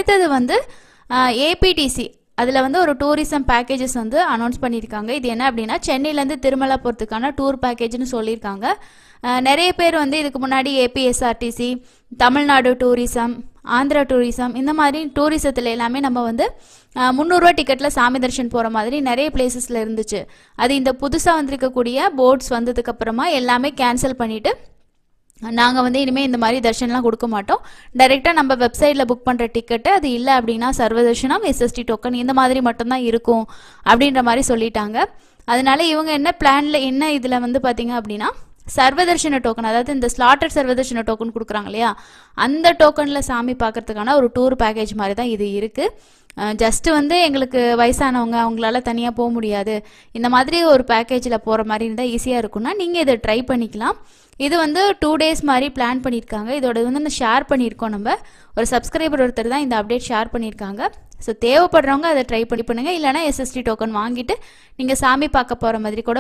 அடுத்தது வந்து ஏபிடிசி அதில் வந்து ஒரு டூரிசம் பேக்கேஜஸ் வந்து அனௌன்ஸ் பண்ணியிருக்காங்க. இது என்ன அப்படின்னா சென்னையிலேருந்து திருமலா போகிறதுக்கான டூர் பேக்கேஜ்னு சொல்லியிருக்காங்க. நிறைய பேர் வந்து இதுக்கு முன்னாடி APSRTC, Tamil Nadu tourism, Andhra tourism இந்த மாதிரி டூரிசத்தில் எல்லாமே நம்ம வந்து 300 ரூபா டிக்கெட்டில் சாமி தர்ஷன் போகிற மாதிரி நிறைய பிளேசஸில் இருந்துச்சு. அது இந்த புதுசாக வந்திருக்கக்கூடிய போர்ட்ஸ் வந்ததுக்கப்புறமா எல்லாமே கேன்சல் பண்ணிவிட்டு நாங்கள் வந்து இனிமேல் இந்த மாதிரி தர்ஷன்லாம் கொடுக்க மாட்டோம், டைரெக்டாக நம்ம வெப்சைட்டில் புக் பண்ணுற டிக்கெட்டு அது இல்லை அப்படின்னா சர்வதர்ஷனம், எஸ்எஸ்டி டோக்கன் இந்த மாதிரி மட்டும்தான் இருக்கும் அப்படின்ற மாதிரி சொல்லிட்டாங்க. அதனால இவங்க என்ன பிளானில் என்ன இதில் வந்து பார்த்தீங்க அப்படின்னா சர்வதர்ஷன டோக்கன், அதாவது இந்த ஸ்லாட்டட் சர்வதர்ஷன டோக்கன் கொடுக்குறாங்க இல்லையா, அந்த டோக்கனில் சாமி பார்க்கறதுக்கான ஒரு டூர் பேக்கேஜ் மாதிரி தான் இது இருக்குது. ஜஸ்ட்டு வந்து எங்களுக்கு வயசானவங்க அவங்களால தனியாக போக முடியாது, இந்த மாதிரி ஒரு பேக்கேஜில் போகிற மாதிரி இருந்தால் ஈஸியாக இருக்குன்னா நீங்கள் இதை ட்ரை பண்ணிக்கலாம். இது வந்து 2 days மாதிரி பிளான் பண்ணியிருக்காங்க. இதோட வந்து ஷேர் பண்ணியிருக்கோம், நம்ம ஒரு சப்ஸ்கிரைபர் ஒருத்தர் தான் இந்த அப்டேட் ஷேர் பண்ணியிருக்காங்க. ஸோ தேவைப்படுறவங்க அதை ட்ரை பண்ணுங்கள். இல்லைனா எஸ்எஸ்டி டோக்கன் வாங்கிட்டு நீங்கள் சாமி பார்க்க போகிற மாதிரி கூட